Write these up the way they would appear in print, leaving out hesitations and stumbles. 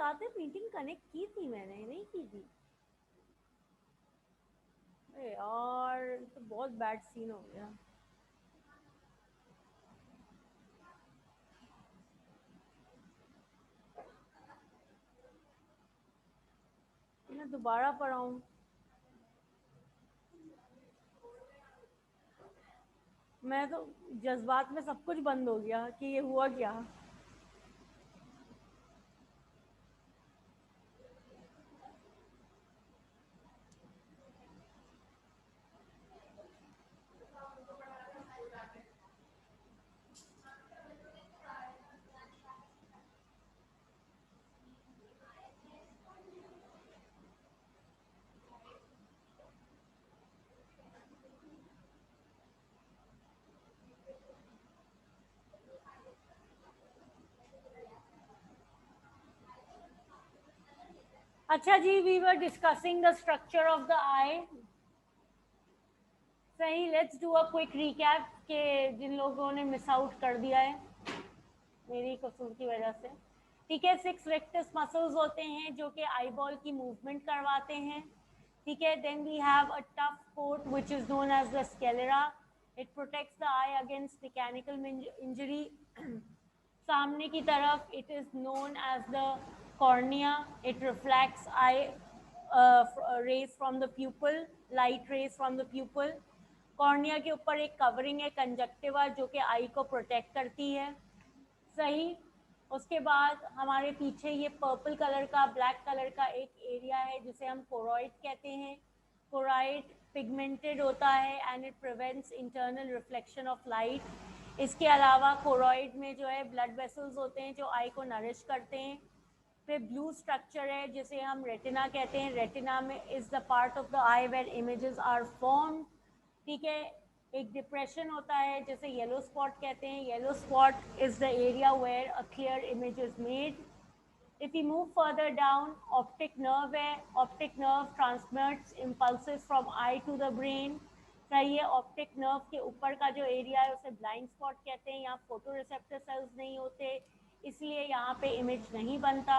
याद है meeting connect की थी, मैंने नहीं की थी। अरे यार तो बहुत बैड सीन हो गया। मैं दोबारा पढ़ाऊँ? मैं तो जज्बात में सब कुछ बंद हो गया कि ये हुआ क्या। अच्छा जी, we were discussing the structure of the eye. सही, let's do a quick recap के जिन लोगों ने मिस आउट कर दिया है मेरी कसूर की वजह से। ठीक है, 6 रेक्टस मसल्स होते हैं जो कि आई बॉल की मूवमेंट करवाते हैं। ठीक है, then we have a tough coat which is known as the sclera. It protects the eye against mechanical injury. सामने की तरफ it is known as the cornea. It reflects eye rays from the pupil, light rays from the pupil. Cornea के ऊपर एक covering है conjunctiva जो कि आई को प्रोटेक्ट करती है। सही। उसके बाद हमारे पीछे ये पर्पल कलर का, ब्लैक कलर का एक एरिया है जिसे हम कोरॉइड कहते हैं। कोरॉइड पिगमेंटेड होता है and it prevents internal reflection of light. इसके अलावा कोरॉइड में जो है ब्लड वेसल्स होते हैं जो आई को नरिश करते हैं। फिर ब्लू स्ट्रक्चर है जिसे हम रेटिना कहते हैं। रेटिना में is the part of the eye where images are form. ठीक है, एक डिप्रेशन होता है जैसे येलो स्पॉट कहते हैं। Yellow spot is the area where a clear image is made. If you move further down, optic nerve है। Optic nerve transmits impulses from eye to the brain. सही है, ऑप्टिक नर्व के ऊपर का जो area है उसे ब्लाइंड स्पॉट कहते हैं। यहाँ फोटो रिसेप्टर सेल्स नहीं होते, इसलिए यहाँ पे इमेज नहीं बनता।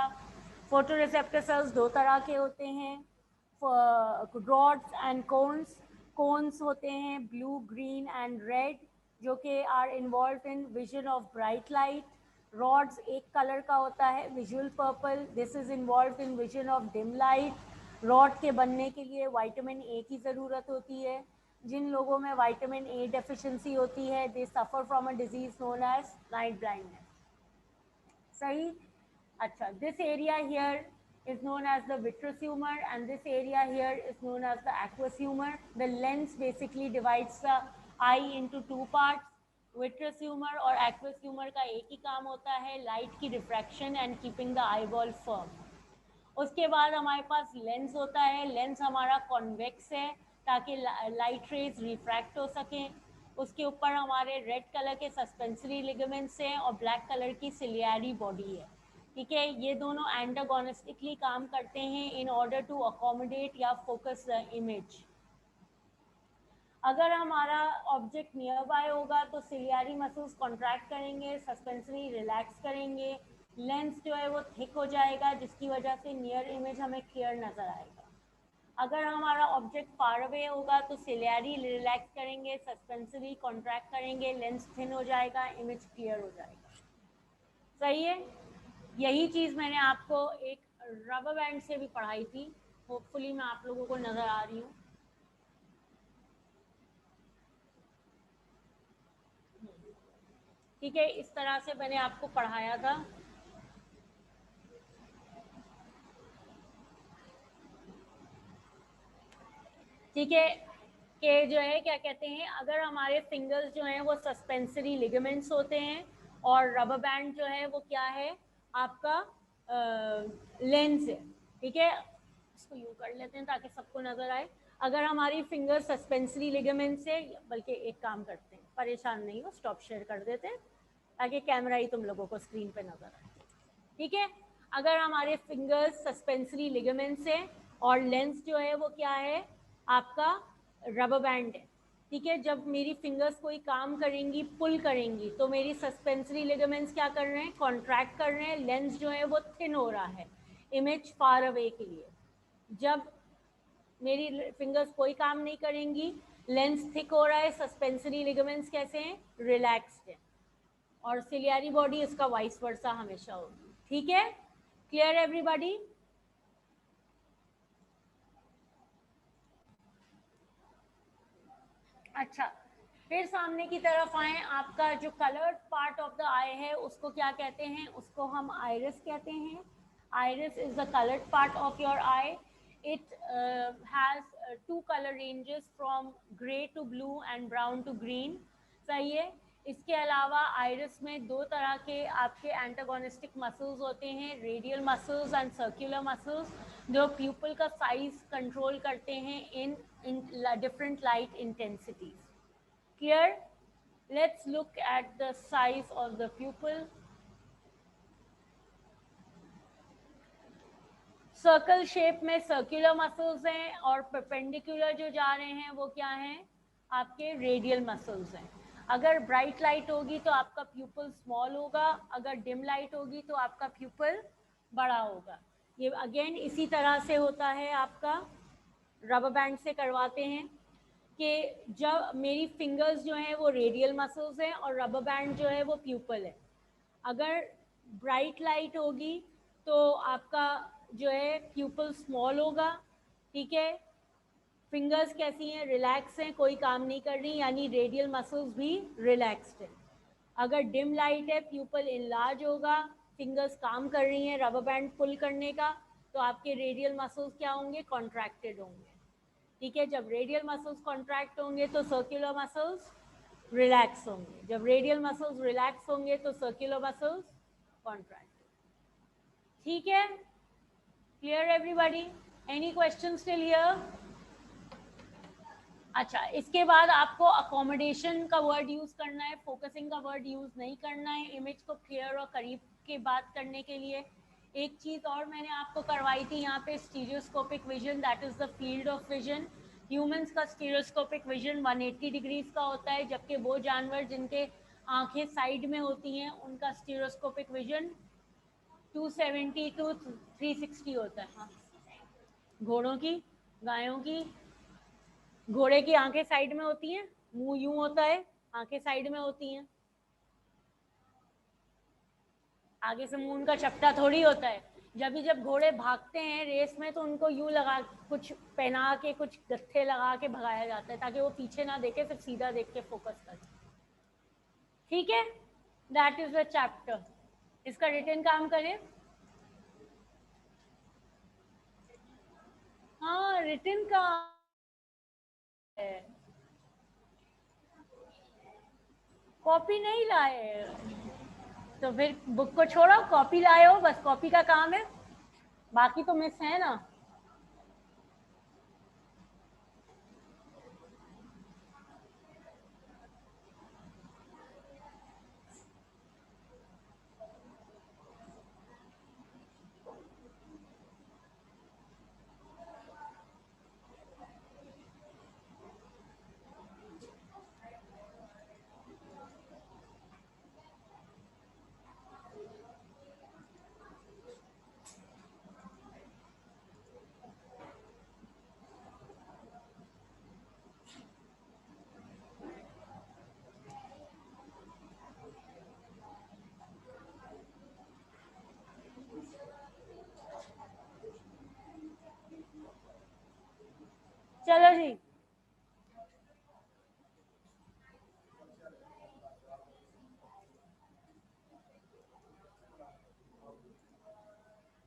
फोटो रिसेप्टर सेल्स दो तरह के होते हैं, रॉड्स एंड कोन्स। कोन्स होते हैं ब्लू, ग्रीन एंड रेड जो कि are involve in vision of bright light. Rods एक कलर का होता है, visual purple. This is involve in vision of dim light. Rod के बनने के लिए विटामिन ए की ज़रूरत होती है। जिन लोगों में विटामिन ए डेफिशिएंसी होती है they suffer from a disease known as night blindness. सही। अच्छा, this area here is known as the vitreous humor and this area here is known as the aqueous humor. The lens basically divides the eye into two parts. Vitreous humor और aqueous humor का एक ही काम होता है, light की refraction and keeping the eye ball firm. उसके बाद हमारे पास लेंस होता है। लेंस हमारा कॉन्वेक्स है ताकि लाइट रेज रिफ्रैक्ट हो सकें। उसके ऊपर हमारे रेड कलर के सस्पेंसरी लिगामेंट्स हैं और ब्लैक कलर की सिलियरी बॉडी है। ठीक है, ये दोनों एंटागोनिस्टिकली काम करते हैं इन ऑर्डर टू अकोमोडेट या फोकस द इमेज। अगर हमारा ऑब्जेक्ट नियर बाय होगा तो सिलियरी मसल्स कॉन्ट्रैक्ट करेंगे, सस्पेंसरी रिलैक्स करेंगे, लेंस जो है वो थिक हो जाएगा जिसकी वजह से नियर इमेज हमें क्लियर नज़र आएगा। अगर हमारा ऑब्जेक्ट फार अवे होगा तो सिलियरी रिलैक्स करेंगे, सस्पेंसरी कॉन्ट्रैक्ट करेंगे, लेंस थिन हो जाएगा, इमेज क्लियर हो जाएगा। सही है, यही चीज़ मैंने आपको एक रबर बैंड से भी पढ़ाई थी। होपफुली मैं आप लोगों को नज़र आ रही हूँ। ठीक है, इस तरह से मैंने आपको पढ़ाया था। ठीक है, कि जो है क्या कहते हैं, अगर हमारे फिंगर्स जो हैं वो सस्पेंसरी लिगामेंट्स होते हैं और रबर बैंड जो है वो क्या है आपका लेंस है। ठीक है, इसको यूँ कर लेते हैं ताकि सबको नज़र आए। अगर हमारी फिंगर सस्पेंसरी लिगामेंट से, बल्कि एक काम करते हैं, परेशान नहीं हो, स्टॉप शेयर कर देते हैं ताकि कैमरा ही तुम लोगों को स्क्रीन पे नज़र आए। ठीक है, अगर हमारे फिंगर्स सस्पेंसरी लिगामेंट से और लेंस जो है वो क्या है आपका रबर बैंड है। ठीक है, जब मेरी फिंगर्स कोई काम करेंगी, पुल करेंगी, तो मेरी सस्पेंसरी लिगामेंट्स क्या कर रहे हैं, कॉन्ट्रैक्ट कर रहे हैं, लेंस जो है वो थिन हो रहा है। इमेज फार अवे के लिए। जब मेरी फिंगर्स कोई काम नहीं करेंगी, लेंस थिक हो रहा है, सस्पेंसरी लिगामेंट्स कैसे हैं, रिलैक्स्ड है, और सिलियरी बॉडी इसका वाइस वर्सा हमेशा होगी। ठीक है, क्लियर एवरीबॉडी? अच्छा, फिर सामने की तरफ आए, आपका जो कलर्ड पार्ट ऑफ द आई है उसको क्या कहते हैं, उसको हम आइरिस कहते हैं। Iris is the coloured part of your eye. It has two colour ranges from grey to blue and brown to green. सही है। इसके अलावा आइरिस में दो तरह के आपके एंटागोनिस्टिक मसल्स होते हैं, radial muscles and circular muscles, जो प्यूपल का साइज कंट्रोल करते हैं इन different light intensities. Clear? Let's look at the size of the pupil. Circle shape में सर्कुलर मसल्स हैं, और परपेंडिकुलर जो जा रहे हैं वो क्या हैं, आपके रेडियल मसल्स हैं। अगर ब्राइट लाइट होगी तो आपका प्यूपल स्मॉल होगा, अगर डिम लाइट होगी तो आपका प्यूपल बड़ा होगा। ये अगेन इसी तरह से होता है, आपका रबर बैंड से करवाते हैं कि जब मेरी फिंगर्स जो हैं वो रेडियल मसल्स हैं और रबर बैंड जो है वो प्यूपल है। अगर ब्राइट लाइट होगी तो आपका जो है प्यूपल स्मॉल होगा। ठीक है, फिंगर्स कैसी हैं, रिलैक्स हैं, कोई काम नहीं कर रही, यानी रेडियल मसल्स भी रिलैक्स्ड है। अगर डिम लाइट है, प्यूपल इनलार्ज होगा, फिंगर्स काम कर रही हैं रबर बैंड पुल करने का, तो आपके रेडियल मसल्स क्या होंगे, कॉन्ट्रैक्टेड होंगे। ठीक है, जब रेडियल मसल्स कॉन्ट्रैक्ट होंगे तो सर्कुलर मसल्स रिलैक्स होंगे, जब रेडियल मसल्स रिलैक्स होंगे तो सर्कुलर मसल्स कॉन्ट्रैक्ट। ठीक है, clear everybody? Any questions till here? अच्छा, इसके बाद आपको अकोमोडेशन का वर्ड यूज करना है, फोकसिंग का वर्ड यूज नहीं करना है, इमेज को क्लियर और करीब के बात करने के लिए। एक चीज और मैंने आपको करवाई थी यहाँ पे, stereoscopic vision, that is the field of vision. Humans का स्टीरियोस्कोपिक विजन 180 डिग्रीज का होता है, जबकि वो जानवर जिनके आंखें साइड में होती हैं उनका स्टीरियोस्कोपिक विजन 270 टू 360 होता है। हाँ, घोड़ों की, गायों की, घोड़े की आंखें साइड में होती हैं, मुंह यूं होता है, आंखें साइड में होती हैं, आगे से मुंह उनका चपटा थोड़ी होता है। जब घोड़े भागते हैं रेस में तो उनको यूं लगा, कुछ पहना के, कुछ गत्थे लगा के भगाया जाता है ताकि वो पीछे ना देखे, सिर्फ सीधा देख के फोकस करे। ठीक है, दैट इज द चैप्टर। इसका रिटन काम करें। हाँ, रिटन का है, कॉपी नहीं लाए तो फिर बुक को छोड़ो, कॉपी लाए हो, बस कॉपी का काम है, बाकी तो मिस है ना। चलो जी,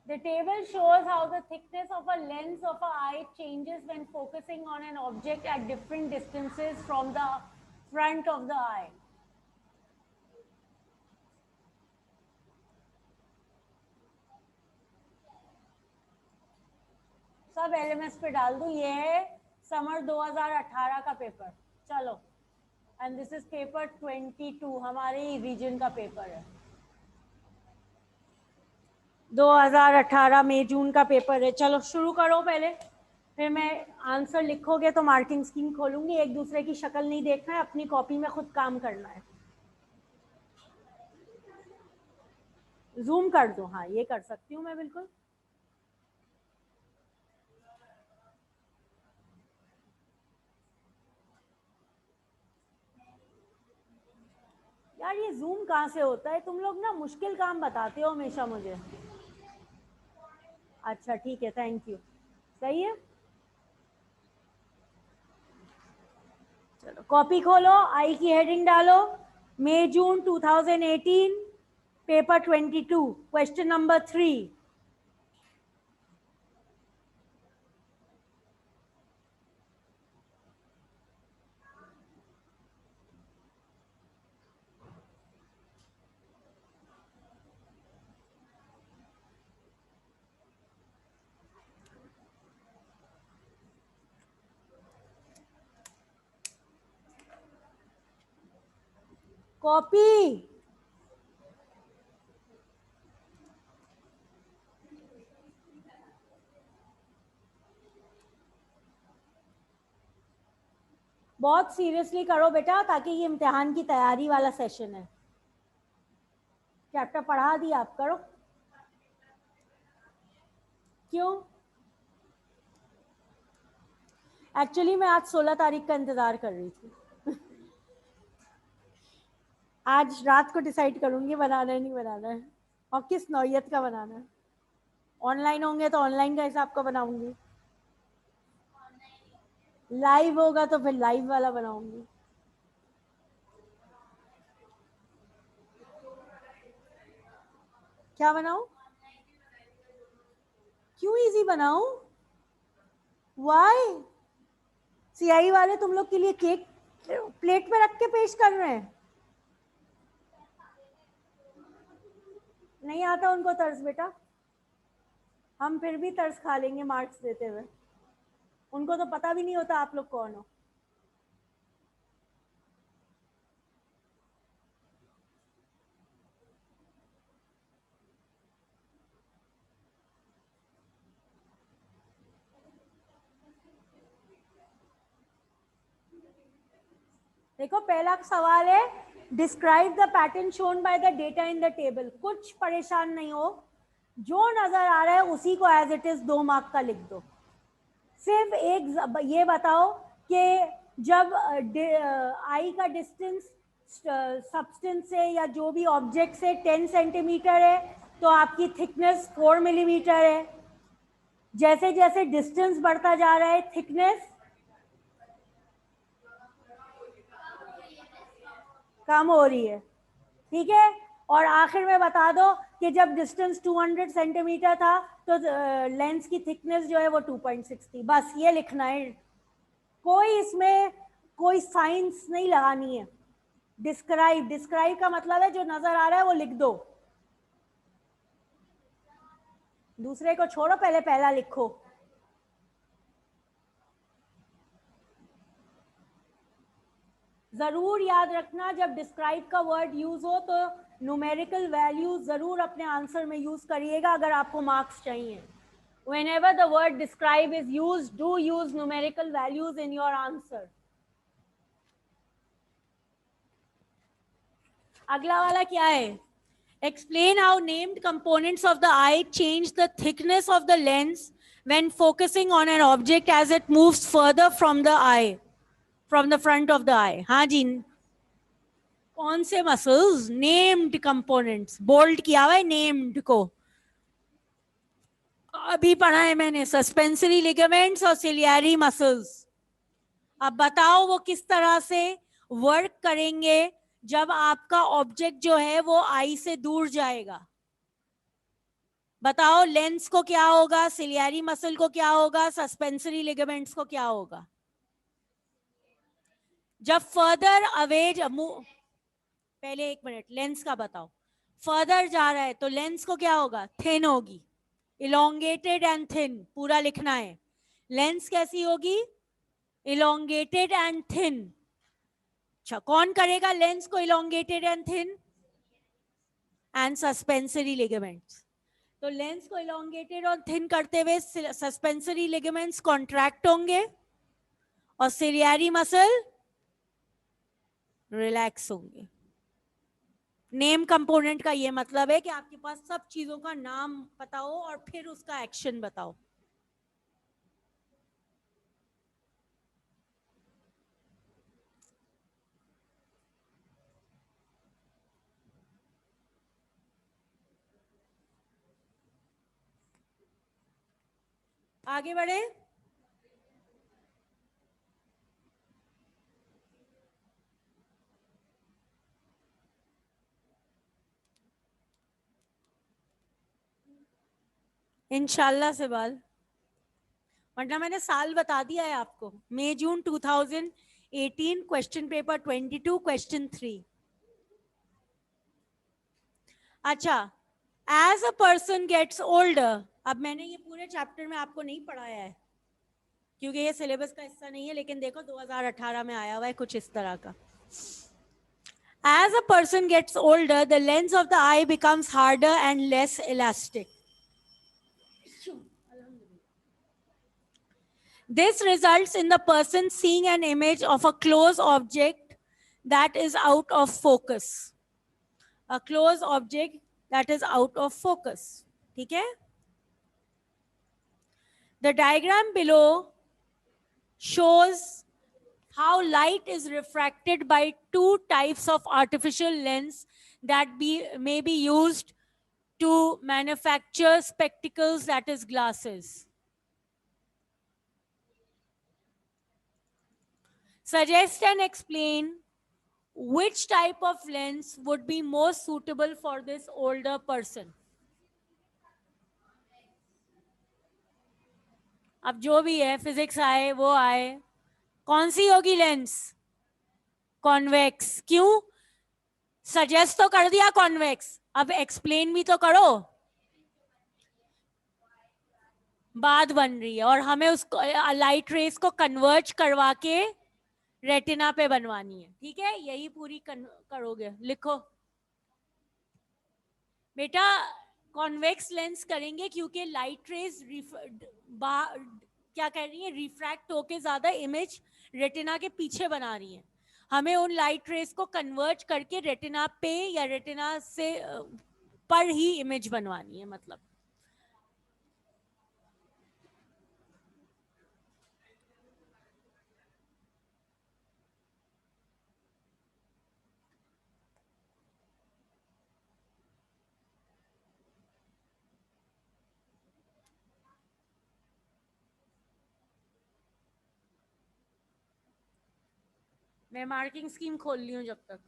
the table shows how the thickness of a lens of an eye changes when focusing on an object at different distances from the front of the eye. सब एलएमएस पे डाल दूं, ये है समर 2018 का पेपर। चलो, एंड दिस इज पेपर 22, हमारे reason का पेपर है, 2018 मई जून का पेपर है। चलो शुरू करो पहले, फिर मैं आंसर लिखोगे तो मार्किंग स्कीम खोलूंगी, एक दूसरे की शक्ल नहीं देखना है, अपनी कॉपी में खुद काम करना है। जूम कर दो, हाँ ये कर सकती हूँ मैं बिल्कुल। ये जूम कहाँ से होता है? तुम लोग ना मुश्किल काम बताते हो हमेशा मुझे। अच्छा ठीक है, थैंक यू। सही है, चलो कॉपी खोलो, आई की हेडिंग डालो, मई जून 2018, पेपर 22, क्वेश्चन नंबर 3। कॉपी, बहुत सीरियसली करो बेटा, ताकि ये इम्तिहान की तैयारी वाला सेशन है। चैप्टर पढ़ा दिया, आप करो। क्यों? एक्चुअली मैं आज 16 तारीख का इंतजार कर रही थी। आज रात को डिसाइड करूंगी बनाना है नहीं बनाना है, और किस नौयत का बनाना है। ऑनलाइन होंगे तो ऑनलाइन का हिसाब का बनाऊंगी, लाइव होगा तो फिर लाइव वाला बनाऊंगी। क्या बनाऊं? क्यों इजी बनाऊं? वाई? सीआई वाले तुम लोग के लिए केक प्लेट में रख के पेश कर रहे हैं? नहीं आता उनको तर्ज बेटा, हम फिर भी तर्ज खा लेंगे मार्क्स देते हुए। उनको तो पता भी नहीं होता आप लोग कौन हो। देखो पहला सवाल है, describe the pattern shown by the data in the table. कुछ परेशान नहीं हो, जो नजर आ रहा है उसी को एज इट इज 2 मार्क का लिख दो। सिर्फ एक ये बताओ कि जब आई का डिस्टेंस सब्सटेंस से या जो भी ऑब्जेक्ट से 10 सेंटीमीटर है तो आपकी थिकनेस 4 मिलीमीटर है। जैसे जैसे डिस्टेंस बढ़ता जा रहा है थिकनेस कम हो रही है, ठीक है। और आखिर में बता दो कि जब डिस्टेंस 200 सेंटीमीटर था तो लेंस की थिकनेस जो है वो 2.6 थी। बस ये लिखना है, कोई इसमें कोई साइंस नहीं लगानी है। डिस्क्राइब, डिस्क्राइब का मतलब है जो नजर आ रहा है वो लिख दो। दूसरे को छोड़ो, पहले पहला लिखो। जरूर याद रखना, जब डिस्क्राइब का वर्ड यूज हो तो न्यूमेरिकल वैल्यूज जरूर अपने आंसर में यूज करिएगा अगर आपको मार्क्स चाहिए। Whenever the word describe is used, do use numerical values in your answer. अगला वाला क्या है? Explain how named components of the eye change the thickness of the lens when focusing on an object as it moves further from the eye, from the front of the eye. हाँ जी, कौन से muscles? Named components, bold किया हुआ है named को। अभी पढ़ा है मैंने, सस्पेंसरी लिगामेंट्स और सिलियरी मसल्स। अब बताओ वो किस तरह से वर्क करेंगे जब आपका ऑब्जेक्ट जो है वो आई से दूर जाएगा। बताओ लेंस को क्या होगा, सिलियरी मसल को क्या होगा, सस्पेंसरी लिगामेंट्स को क्या होगा? जब फर्दर अवे, पहले एक मिनट लेंस का बताओ। फर्दर जा रहा है तो लेंस को क्या होगा? थिन होगी, इलोंगेटेड एंड थिन, पूरा लिखना है। लेंस कैसी होगी? Elongated and thin. अच्छा, कौन करेगा लेंस को elongated and thin? And suspensory ligaments. तो लेंस को इलोंगेटेड और थिन करते हुए सस्पेंसरी लिगामेंट्स कॉन्ट्रैक्ट होंगे और सिलियरी मसल रिलैक्स होंगे। नेम कंपोनेंट का ये मतलब है कि आपके पास सब चीजों का नाम पता हो और फिर उसका एक्शन बताओ। आगे बढ़े। इंशाल्लाह से बाल, वरना मैंने साल बता दिया है आपको। मई जून 2018, क्वेश्चन पेपर 22, क्वेश्चन 3। अच्छा, as a person gets older, अब मैंने ये पूरे चैप्टर में आपको नहीं पढ़ाया है क्योंकि ये सिलेबस का हिस्सा नहीं है, लेकिन देखो 2018 में आया हुआ है कुछ इस तरह का। As a person gets older, the lens of the eye becomes harder and less elastic. This results in the person seeing an image of a close object that is out of focus. A close object that is out of focus. ठीक है? The diagram below shows how light is refracted by two types of artificial lens that may be used to manufacture spectacles, that is glasses. Suggest and explain which type of lens would be most suitable for this older person. अब जो भी है, physics आए वो आए, कौन सी होगी lens? Convex. क्यों? सजेस्ट तो कर दिया कॉन्वेक्स, अब एक्सप्लेन भी तो करो। बाद बन रही है और हमें उसको लाइट रेस को कन्वर्ज करवा के रेटिना पे बनवानी है। ठीक है, यही पूरी करोगे। लिखो बेटा, कॉन्वेक्स लेंस करेंगे क्योंकि लाइट रेस क्या कह रही है, रिफ्रैक्ट होके ज्यादा इमेज रेटिना के पीछे बना रही है। हमें उन लाइट रेस को कन्वर्ट करके रेटिना पे या रेटिना से पर ही इमेज बनवानी है। मतलब मैं मार्किंग स्कीम खोल ली हूँ जब तक।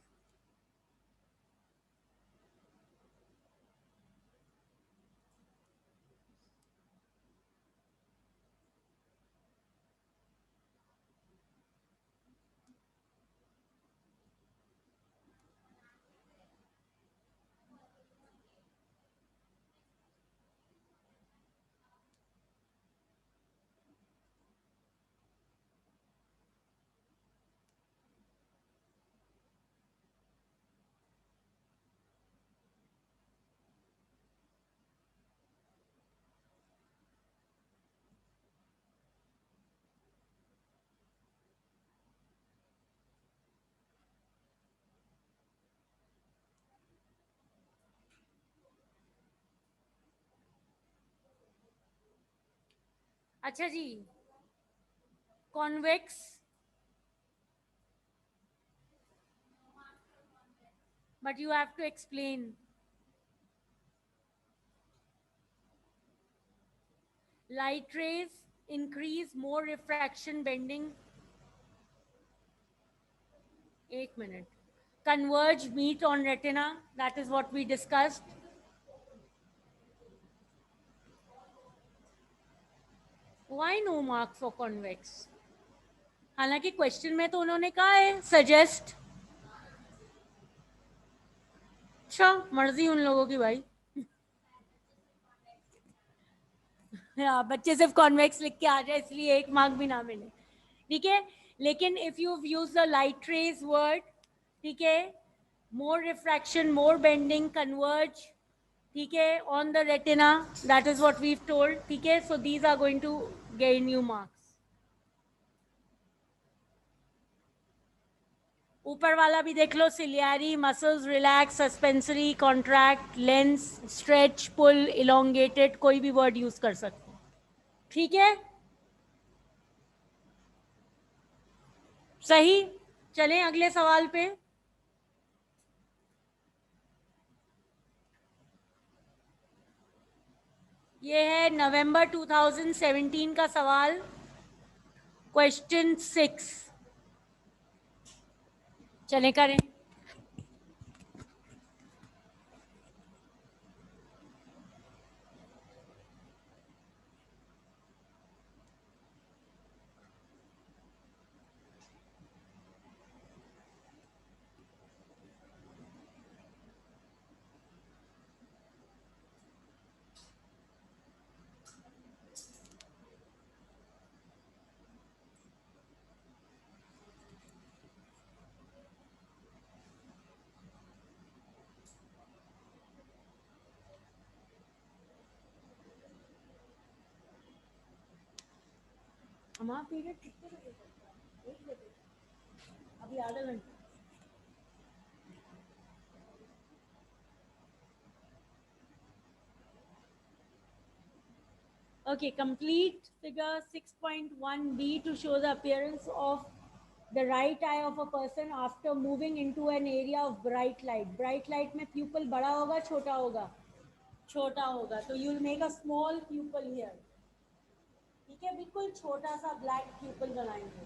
अच्छा जी, convex but you have to explain. Light rays increase more refraction bending. एक minute. Converge meet on retina, that is what we discussed. Why no mark for convex? हालांकि क्वेश्चन में तो उन्होंने कहा है सजेस्ट। अच्छा, मर्जी उन लोगों की भाई। हाँ, बच्चे सिर्फ कॉन्वेक्स लिख के आ जाए इसलिए 1 मार्क भी ना मिले। ठीक है, लेकिन if you use the light rays word, ठीक है, more refraction, more bending, converge, ठीक है, on the retina, that is what we told. ठीक है, so these are going to gain you marks. ऊपर वाला भी देख लो, ciliary, muscles relax, suspensory, contract, lens, stretch, pull, elongated, कोई भी वर्ड यूज कर सकते हैं। ठीक है, सही। चलें अगले सवाल पे। ये है नवंबर 2017 का सवाल, क्वेश्चन 6। चले करें। हमारा पीरियड कितने बजे तक था? 1 बजे। अभी आधा घंटा। Okay, complete figure 6.1b to show the appearance of the right eye of a person after moving into an area of bright light. Bright light में pupil बड़ा होगा छोटा होगा? छोटा होगा, तो you will make a small pupil here. ठीक है, बिल्कुल छोटा सा black pupil बनाएंगे.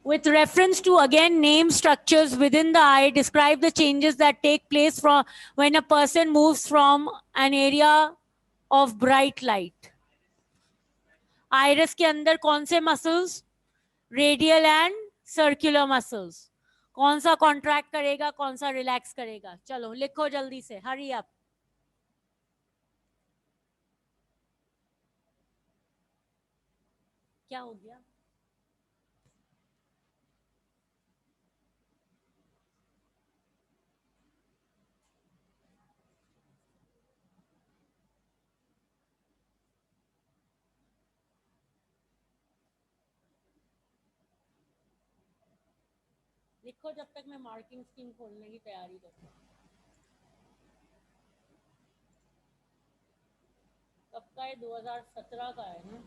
With reference to again name structures within the eye, describe the changes that take place from when a person moves from an area of bright light. Iris के अंदर कौन से muscles? Radial and circular muscles. कौन सा contract करेगा, कौन सा relax करेगा? चलो लिखो जल्दी से, hurry up. क्या हो गया? लिखो जब तक मैं मार्किंग स्कीम खोलने की तैयारी करती हूँ। कब का है? 2017 का है ना?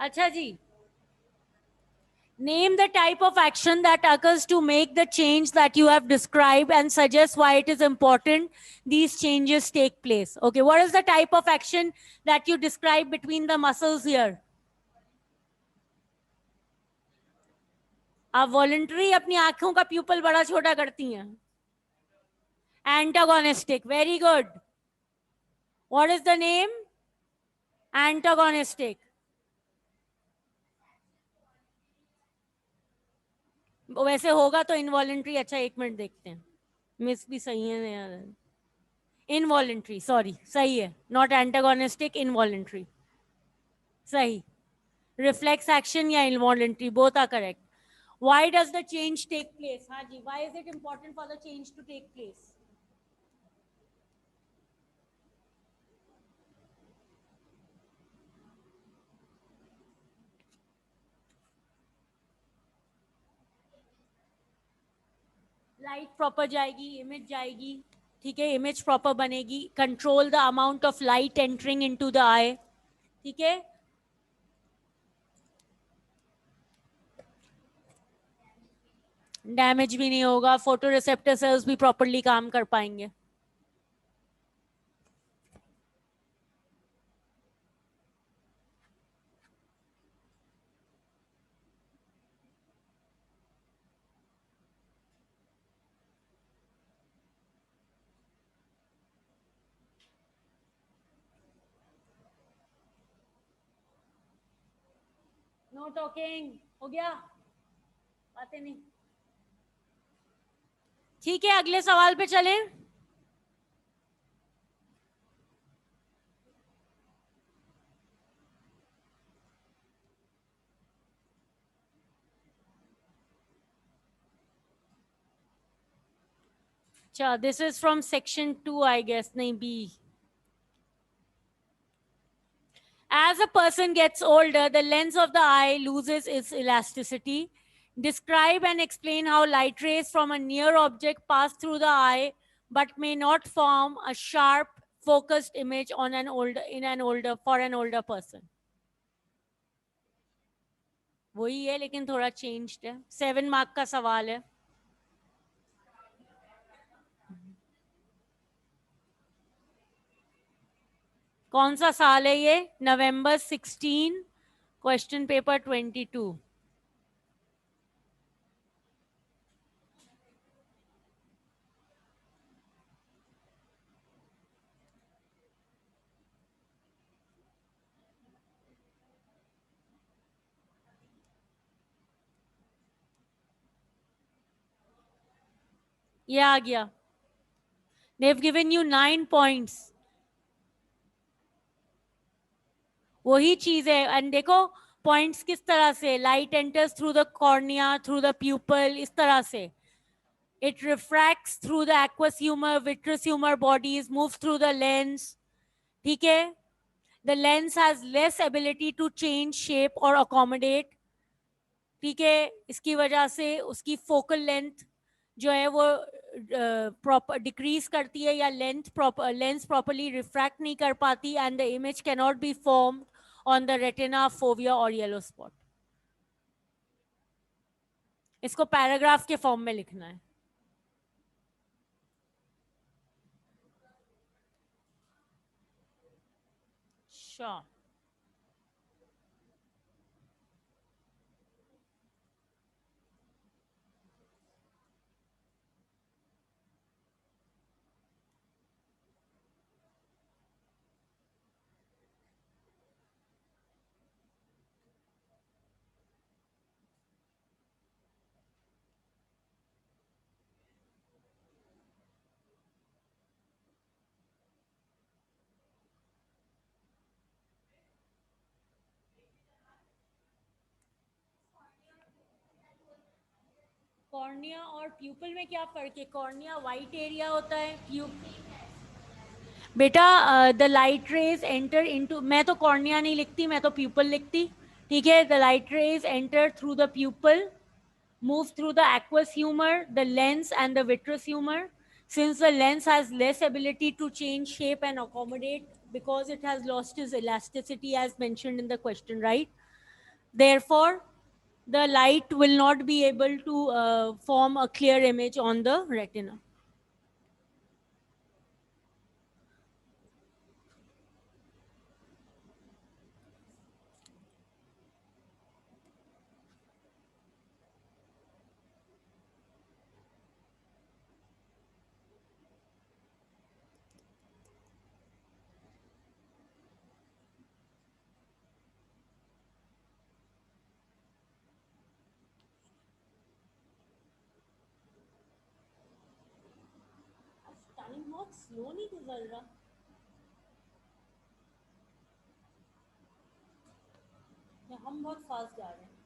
अच्छा जी, name the type of action that occurs to make the change that you have described and suggest why it is important these changes take place. Okay, what is the type of action that you describe between the muscles here? आप voluntary अपनी आंखों का pupal बड़ा छोटा करती हैं. Antagonistic, very good. What is the name? Antagonistic. वैसे होगा तो इनवॉलेंट्री. अच्छा, 1 मिनट देखते हैं. मिस भी सही है यार. इनवॉलेंट्री, सॉरी, सही है. Not antagonistic, involuntary. सही. रिफ्लेक्स एक्शन या involuntary, both are correct. Why does the change take place? हाँ जी, why is it important for the change to take place? Light proper जाएगी, इमेज जाएगी. ठीक है, इमेज प्रॉपर बनेगी. Control the amount of light entering into the eye. ठीक है. Damage भी नहीं होगा. फोटो रिसेप्टर सेल्स भी प्रॉपरली काम कर पाएंगे. No talking. हो गया? बातें नहीं. ठीक है, अगले सवाल पे चलें. अच्छा, this is from section 2, I guess. नहीं, B. As a person gets older, the lens of the eye loses its elasticity. Describe and explain how light rays from a near object pass through the eye but may not form a sharp, focused image on for an older person. वही है, लेकिन थोड़ा changed है. 7 mark का सवाल है. कौन सा साल है ये? नवंबर 16, क्वेश्चन पेपर 22. ये आ गया. They've given you 9 points. वही चीज है. एंड देखो पॉइंट्स किस तरह से. Light enters through the cornea, through the pupal, इस तरह से. It refracts through the aqueous humor, vitreous humor bodies, moves through the lens. ठीक है. The lens has less ability to change shape or accommodate. ठीक है. इसकी वजह से उसकी फोकल लेंथ जो है वो प्रॉपर डिक्रीज करती है, या लेंस प्रॉपरली रिफ्रैक्ट नहीं कर पाती, and the image can not be formed on the retina, fovea और येलो स्पॉट. इसको पैराग्राफ के फॉर्म में लिखना है. Sure. कॉर्निया और प्यूपल में क्या फर्क है? कॉर्निया वाइट एरिया होता है. बेटा the light raise enter into, मैं तो कॉर्निया नहीं लिखती, मैं तो प्यूपल लिखती. ठीक है. The light raise enter through the pupal, move through the aqueous humor, the lens and the vitreous humor. Since the lens has less ability to change shape and accommodate because it has lost its elasticity as mentioned in the question, right? Therefore, the light will not be able to form a clear image on the retina. Time बहुत slow नहीं गुजर रहा. हम बहुत fast जा रहे हैं.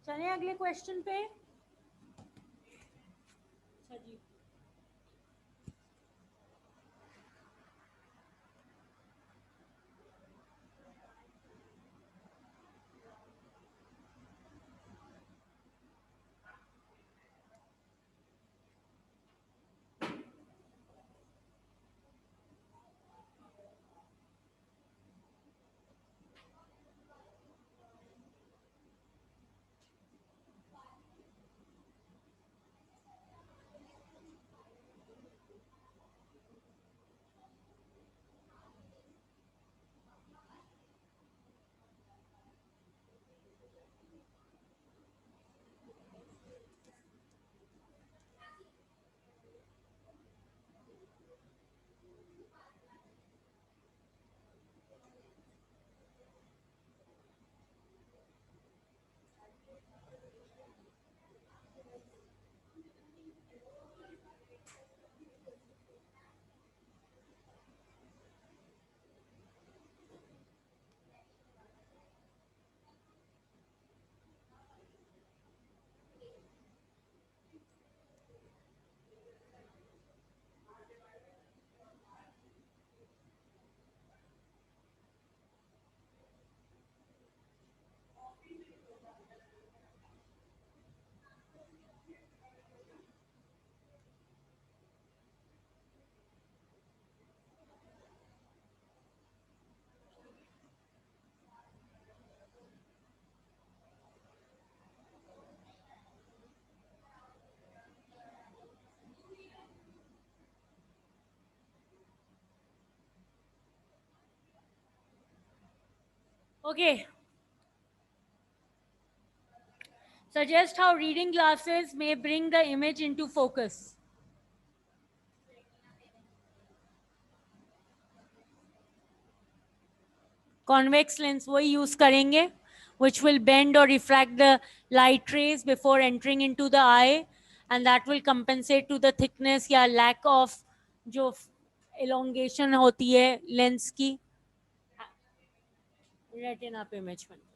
चले अगले क्वेश्चन पे. अच्छा जी. Okay. Suggest how reading glasses may bring the image into focus. Convex lens वही use करेंगे, which will bend or refract the light rays before entering into the eye, and that will compensate to the thickness या lack of जो elongation होती है lens की retina पे image बनता है.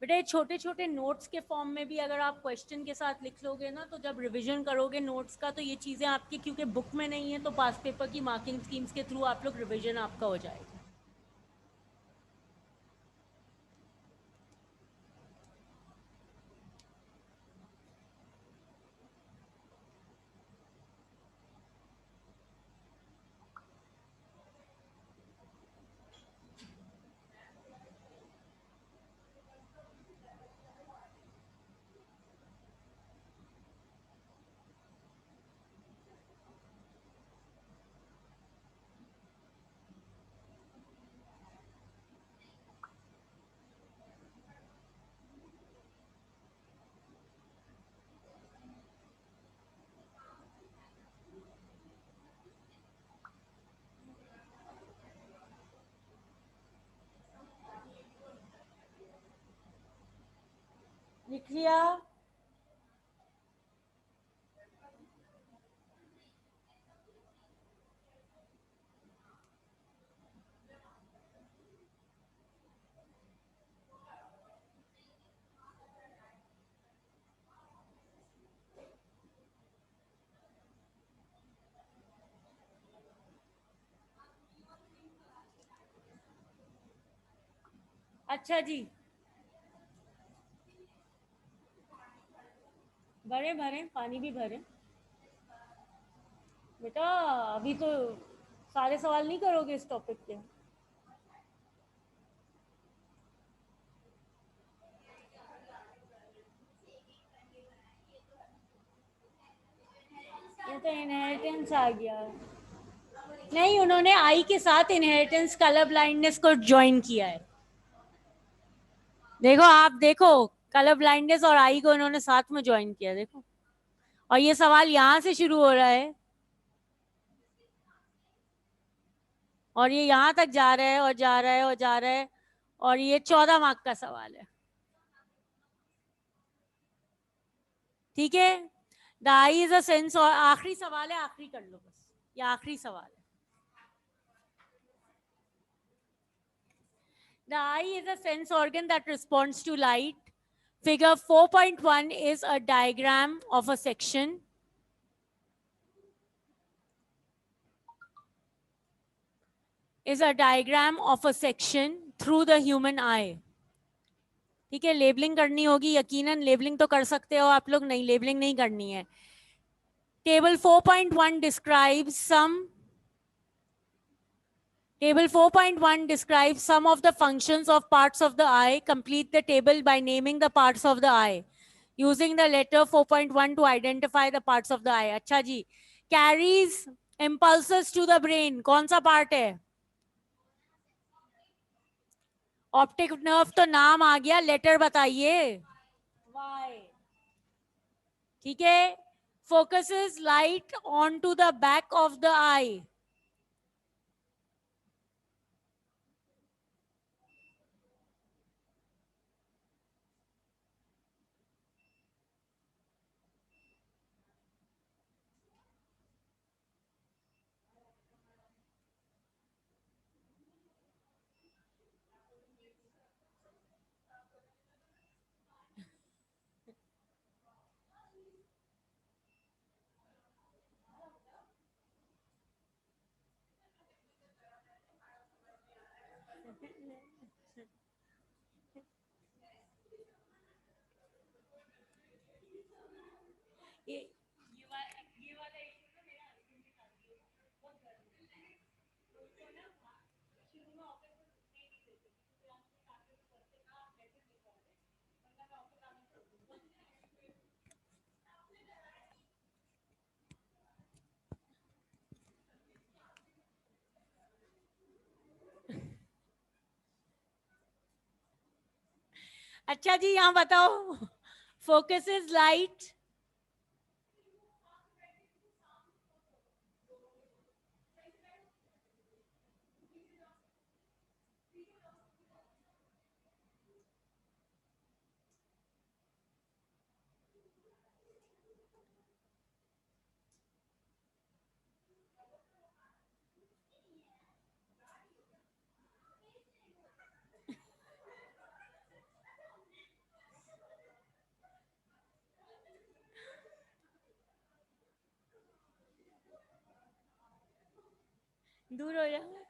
बेटा छोटे छोटे नोट्स के फॉर्म में भी अगर आप क्वेश्चन के साथ लिख लोगे ना, तो जब रिवीजन करोगे नोट्स का, तो ये चीज़ें आपकी क्योंकि बुक में नहीं है, तो पास पेपर की मार्किंग स्कीम्स के थ्रू आप लोग रिवीजन आपका हो जाएगा. लिख लिया. अच्छा जी, भरे भरे पानी भी भरे. बेटा अभी तो सारे सवाल नहीं करोगे इस टॉपिक के. ये तो इनहेरिटेंस आ गया. नहीं, उन्होंने आई के साथ इनहेरिटेंस कलर ब्लाइंडनेस को ज्वाइन किया है. देखो आप देखो, कलर ब्लाइंडनेस और आई को इन्होंने साथ में ज्वाइन किया, देखो. और ये सवाल यहां से शुरू हो रहा है और ये यहां तक जा रहा है और जा रहा है और जा रहा है, और ये 14 मार्क का सवाल है. ठीक है. The I is a sense, और आखिरी सवाल है, आखिरी कर लो बस, ये आखिरी सवाल है. The I is a sense organ that responds to light. Figure 4.1 is a diagram of a section. Is a diagram of a section through the human eye. ठीक है, लेबलिंग करनी होगी, यकीनन लेबलिंग तो कर सकते हो आप लोग, नहीं लेबलिंग नहीं करनी है. Table 4.1 describes some Table 4.1 describes some of the functions of parts of the eye. Complete the table by naming the parts of the eye. Using the letter 4.1 to identify the parts of the eye. अच्छा जी. Carries impulses to the brain. कौन सा part है? Optic nerve तो नाम आ गया, letter बताइए. Y. ठीक है. Focuses light onto the back of the eye. अच्छा जी, यहाँ बताओ, फोकस इज लाइट। दूर हो जाओ।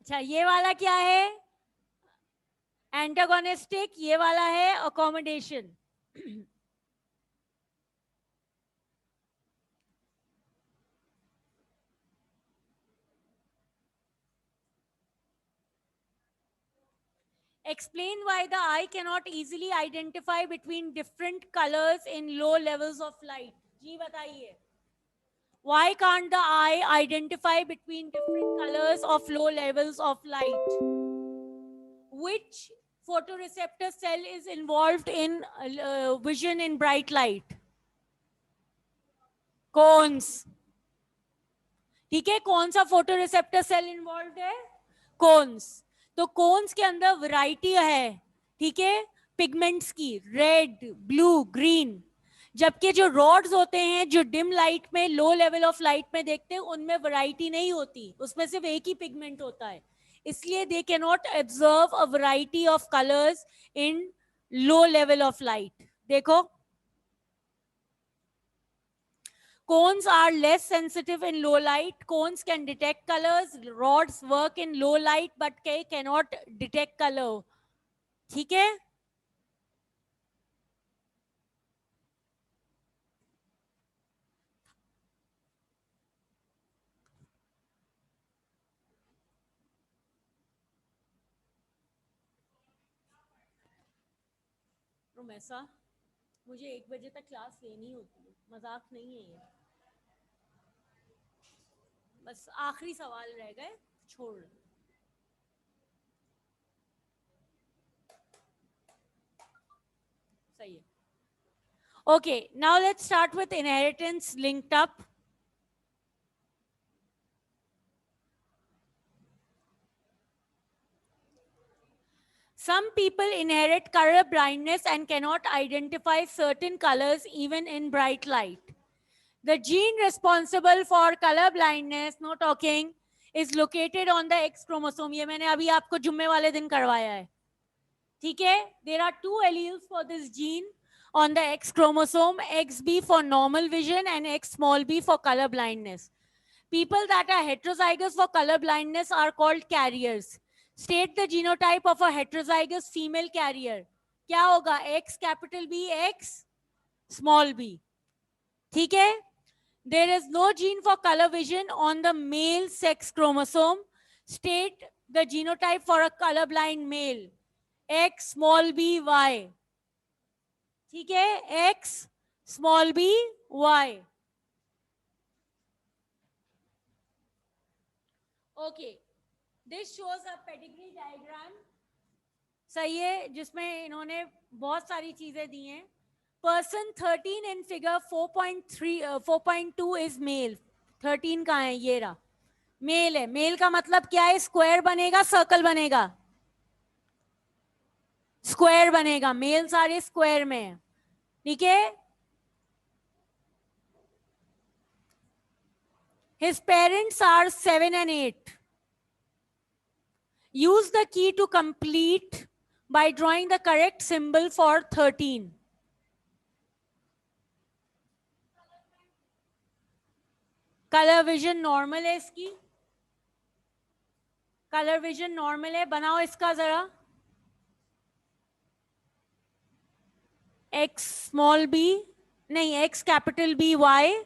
अच्छा, ये वाला क्या है? एंटागोनिस्टिक ये वाला है accommodation. Explain why the eye cannot easily identify between different colors in low levels of light. जी बताइए. Why can't the eye identify between different colors of low levels of light? Which photoreceptor cell is involved in vision in bright light? Cones. ठीक है, कौन सा photoreceptor cell involve है? Cons. तो cons के अंदर variety है, ठीक है, पिगमेंट्स की, रेड, ब्लू, ग्रीन. जबकि जो रॉड्स होते हैं जो डिम लाइट में, लो लेवल ऑफ लाइट में देखते हैं, उनमें वैरायटी नहीं होती, उसमें सिर्फ एक ही पिगमेंट होता है. इसलिए they can not observe a variety of colours in low level of light. देखो, cones are less sensitive in low light. Cones can detect colors. Rods work in low light but cannot detect color. ठीक है? रोमेसा, मुझे 1 बजे तक class लेनी होती है, मजाक नहीं है ये. बस आखिरी सवाल रह गए, छोड़. सही है. Okay, now let's start with inheritance linked up. Some people inherit color blindness and cannot identify certain colors even in bright light. The gene responsible for color blindness, no talking, is located on the X chromosome. ये मैंने अभी आपको जुम्मे वाले दिन करवाया है. ठीक है? There are 2 alleles for this gene on the X chromosome, XB for normal vision and X small b for color blindness. People that are heterozygous for color blindness are called carriers. State the genotype of a heterozygous female carrier. क्या होगा? X capital B, X small b. ठीक है? There is no gene for color vision on the male sex chromosome. State the genotype for a colorblind male. X small b y. ठीक है? X small b y. Okay. This shows a pedigree diagram. सही है, जिसमें इन्होंने बहुत सारी चीजें दी हैं. Person 13 in figure 4.2 is male. 13 कहाँ है? ये रहा. मेल है. मेल का मतलब क्या है? स्क्वायर बनेगा, सर्कल बनेगा? स्क्वायर बनेगा. मेल सारे स्क्वायर में है. ठीक है? His parents are 7 and 8. Use the key to complete by drawing the correct symbol for 13. Colour vision normal है इसकी. कलर विजन नॉर्मल है. बनाओ इसका जरा. X स्मॉल b, नहीं, X capital B Y,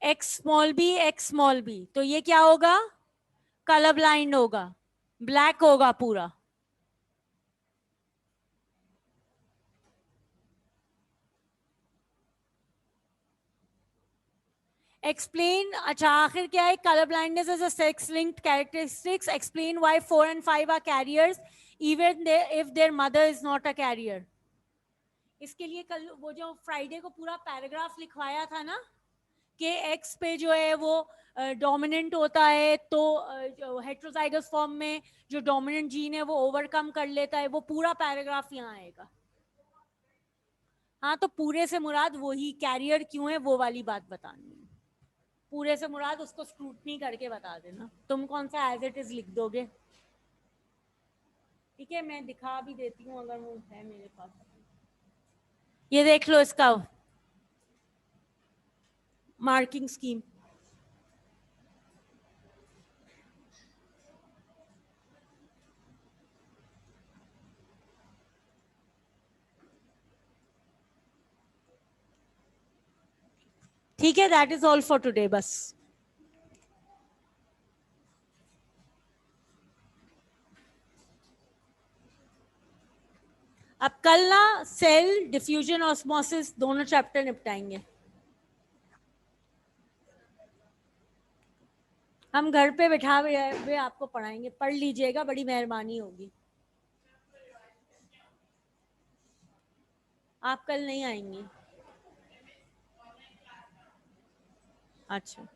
X small b, X small b. तो ये क्या होगा? कलर ब्लाइंड होगा. ब्लैक होगा पूरा. Explain. अच्छा, आखिर क्या है? Color blindness is a sex-linked characteristics. Explain why 4 and 5 are carriers, even if their mother is not a carrier. इसके लिए कल वो जो फ्राइडे को पूरा पैराग्राफ लिखवाया था ना, कि एक्स पे जो है वो डोमिनेंट होता है, तो हेट्रोजाइगस फॉर्म में जो डोमिनेंट जीन है वो ओवरकम कर लेता है. वो पूरा पैराग्राफ यहाँ आएगा. हाँ, तो पूरे से मुराद वही कैरियर क्यों है वो वाली बात बतानी है. पूरे से मुराद उसको स्क्रूटनी करके बता देना. तुम कौन सा एज इट इज लिख दोगे? ठीक है, मैं दिखा भी देती हूँ अगर वो है मेरे पास. ये देख लो इसका मार्किंग स्कीम. ठीक है, that is all for today बस। अब कल ना सेल, डिफ्यूजन, ऑस्मोसिस दोनों चैप्टर निपटाएंगे। हम घर पे बिठा हुए आपको पढ़ाएंगे, पढ़ लीजिएगा, बड़ी मेहरबानी होगी। आप कल नहीं आएंगी? अच्छा।